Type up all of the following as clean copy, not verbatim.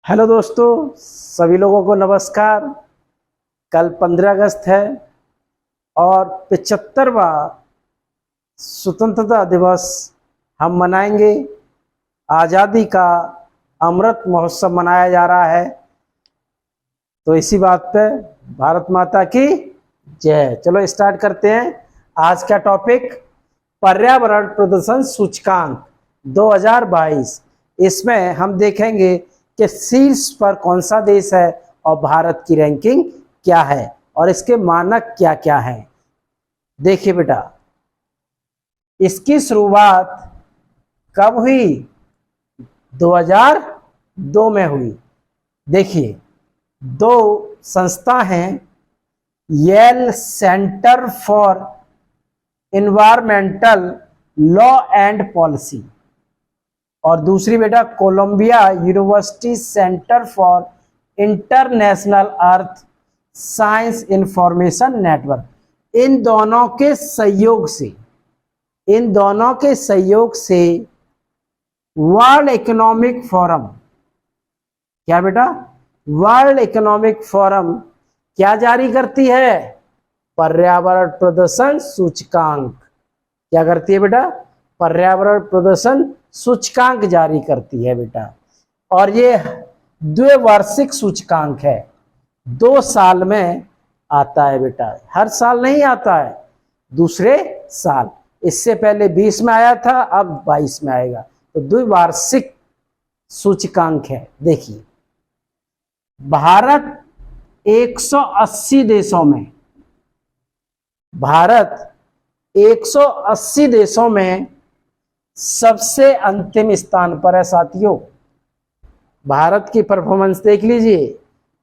Hello दोस्तों, सभी लोगों को नमस्कार। कल 15 अगस्त है और 75वां स्वतंत्रता दिवस हम मनाएंगे। आज़ादी का अमृत महोत्सव मनाया जा रहा है। तो इसी बात पे भारत माता की जय। चलो स्टार्ट करते हैं। आज का टॉपिक पर्यावरण प्रदूषण सूचकांक 2022। इसमें हम देखेंगे कि शीर्ष पर कौन सा देश है और भारत की रैंकिंग क्या है और इसके मानक क्या क्या हैं। देखिए बेटा, इसकी शुरुआत कब हुई? 2002 में हुई। देखिए, दो संस्था हैं, Yale center for environmental law and policy और दूसरी बेटा Columbia University center for international earth science information network. इन दोनों के सहयोग से वर्ल्ड इकोनॉमिक फोरम, क्या बेटा? वर्ल्ड इकोनॉमिक फोरम क्या जारी करती है? पर्यावरण प्रदूषण सूचकांक। क्या करती है बेटा? पर्यावरण प्रदूषण सूचकांक जारी करती है बेटा। और ये द्विवार्षिक सूचकांक है, 2 साल में आता है बेटा। हर साल नहीं आता है, दूसरे साल। इससे पहले 20 में आया था, अब 22 में आएगा। तो द्विवार्षिक सूचकांक है। देखिए, भारत 180 देशों में 180 देशों में सबसे अंतिम स्थान पर है साथियों। भारत की परफॉर्मेंस देख लीजिए।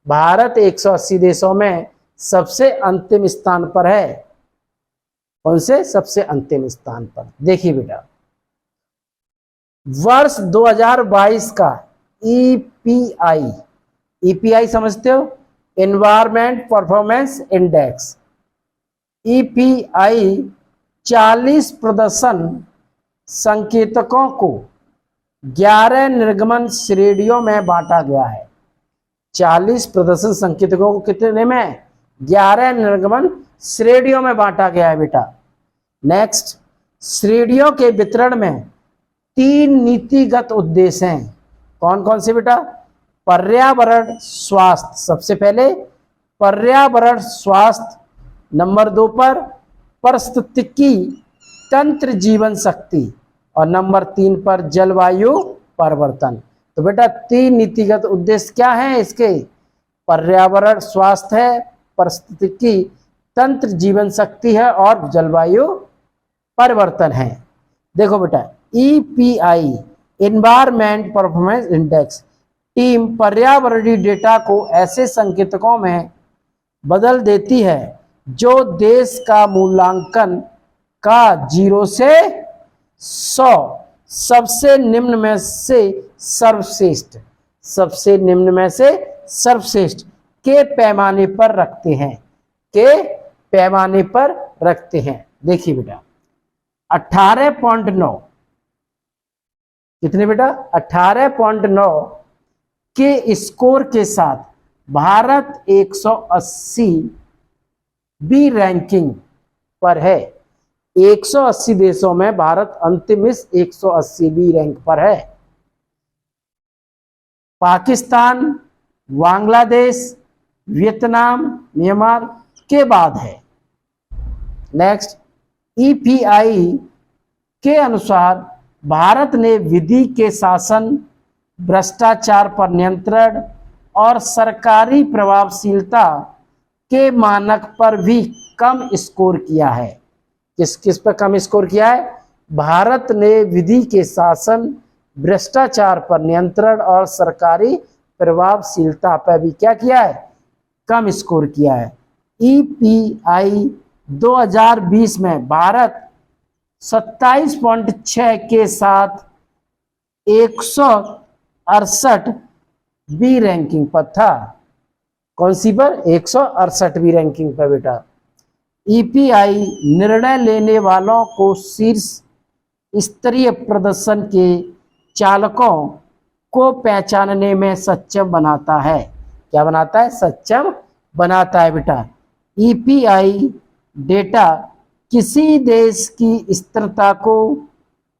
भारत 180 देशों में सबसे अंतिम स्थान पर है। कौन से सबसे अंतिम स्थान पर? देखिए बेटा, वर्ष 2022 का ईपीआई समझते हो? Environment performance index. ईपीआई 40 प्रदर्शन संकेतकों को 11 निर्गमन श्रेणियों में बांटा गया है। 40 प्रदर्शन संकेतकों को कितने में? 11 निर्गमन श्रेणियों में बांटा गया है बेटा। नेक्स्ट, श्रेणियों के वितरण में 3 नीतिगत उद्देश्य हैं। कौन कौन से बेटा? पर्यावरण स्वास्थ्य, सबसे पहले पर्यावरण स्वास्थ्य। नंबर 2 पर पारिस्थितिकी तंत्र जीवन शक्ति और नंबर 3 पर जलवायु परिवर्तन। तो बेटा 3 नीतिगत उद्देश्य क्या हैं इसके? पर्यावरण स्वास्थ्य है, पारिस्थितिकी तंत्र जीवन शक्ति है और जलवायु परिवर्तन है। देखो बेटा, EPI environment performance index team पर्यावरणीय डेटा को ऐसे संकेतकों में बदल देती है जो देश का मूल्यांकन का 0 से 100 सबसे निम्न में से सर्वश्रेष्ठ के पैमाने पर रखते हैं। देखिए बेटा, 18.9 कितने बेटा? 18.9 के स्कोर के साथ भारत 180 बी रैंकिंग पर है। 180 देशों में भारत अंतिम इस 180 बी रैंक पर है। पाकिस्तान, बांग्लादेश, वियतनाम, म्यांमार के बाद है। नेक्स्ट, ईपीआई के अनुसार भारत ने विधि के शासन, भ्रष्टाचार पर नियंत्रण और सरकारी प्रभावशीलता के मानक पर भी कम स्कोर किया है। किस किस पर कम स्कोर किया है? भारत ने विधि के शासन, भ्रष्टाचार पर नियंत्रण और सरकारी प्रभावशीलता पर भी क्या किया है? कम स्कोर किया है। ईपीआई 2020 में भारत 27.6 के साथ 168 बी रैंकिंग पर था। कौन सी पर? 168वीं रैंकिंग पर बेटा। ईपीआई निर्णय लेने वालों को शीर्ष स्तरीय प्रदर्शन के चालकों को पहचानने में सक्षम बनाता है। क्या बनाता है? सक्षम बनाता है बेटा। ईपीआई डेटा किसी देश की स्थिरता को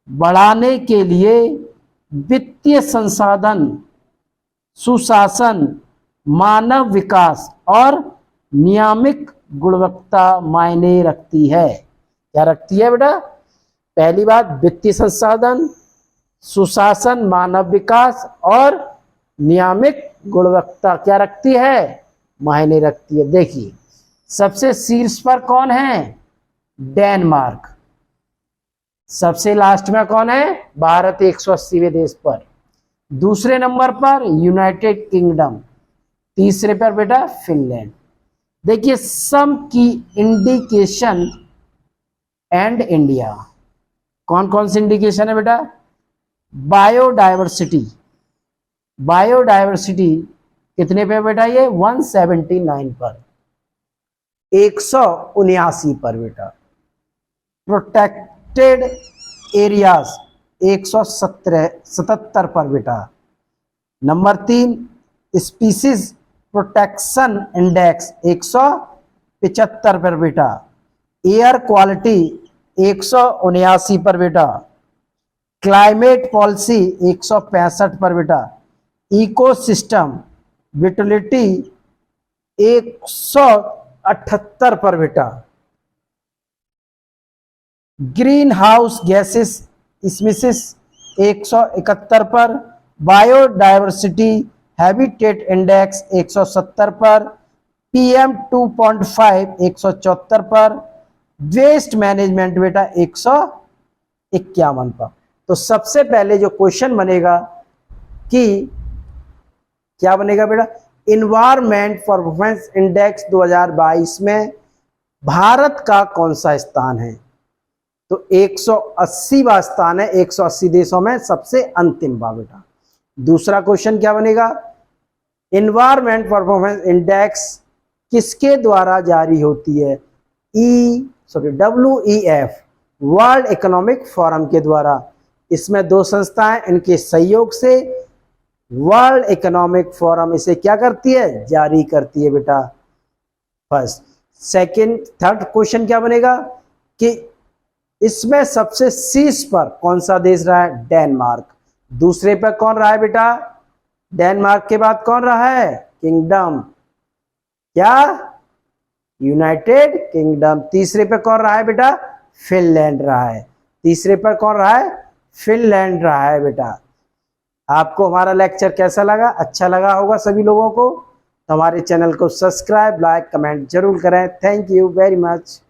बढ़ाने के लिए वित्तीय संसाधन, सुशासन, मानव विकास और नियामक गुणवत्ता मायने रखती है। क्या रखती है बेटा? पहली बात, वित्तीय संसाधन, सुशासन, मानव विकास और नियामक गुणवत्ता क्या रखती है? मायने रखती है। देखिए सबसे शीर्ष पर कौन है? डेनमार्क। सबसे लास्ट में कौन है? भारत 180वें देश पर। दूसरे नंबर पर यूनाइटेड किंगडम। तीसरे पर बेटा फिनलैंड। देखिए सम की इंडिकेशन एंड इंडिया। कौन कौन सी इंडिकेशन है बेटा? बायोडायवर्सिटी। बायोडायवर्सिटी कितने पे बेटा? ये 179 पर, 179 पर बेटा। प्रोटेक्टेड एरियाज 177 पर बेटा। नंबर 3 स्पीसीज प्रोटेक्शन इंडेक्स 175 पर बेटा। एयर क्वालिटी 179 पर बेटा। क्लाइमेट पॉलिसी 165 पर बेटा। इकोसिस्टम विटिलिटी 178 पर बेटा। ग्रीन हाउस गैसेस स्पीसीज 171 पर। बायोडायवर्सिटी हैबिटेट इंडेक्स 170 पर। PM 2.5 174 पर। वेस्ट मैनेजमेंट बेटा 151 पर। तो सबसे पहले जो क्वेश्चन बनेगा कि क्या बनेगा बेटा? इन्वायरमेंट परफॉर्मेंस इंडेक्स 2022 में भारत का कौन सा स्थान है? तो 180वां स्थान है। 180 देशों में सबसे अंतिम बा बेटा। दूसरा क्वेश्चन क्या बनेगा? इन्वायरमेंट परफॉर्मेंस इंडेक्स किसके द्वारा जारी होती है? WEF वर्ल्ड इकोनॉमिक फोरम के द्वारा। इसमें दो संस्थाएं, इनके सहयोग से वर्ल्ड इकोनॉमिक फोरम इसे क्या करती है? जारी करती है बेटा। फर्स्ट। सेकंड, थर्ड क्वेश्चन क्या बनेगा कि इसमें सबसे शीर्ष पर कौन सा देश रहा है? डेनमार्क। दूसरे पर कौन रहा है बेटा? डेनमार्क के बाद कौन रहा है? किंगडम। क्या? United kingdom. तीसरे पे कौन रहा है बेटा? फिनलैंड रहा है। तीसरे पर कौन रहा है? फिनलैंड रहा है बेटा। आपको हमारा लेक्चर कैसा लगा? अच्छा लगा होगा सभी लोगों को। तो हमारे चैनल को सब्सक्राइब, लाइक, कमेंट जरूर करें। Thank you very much.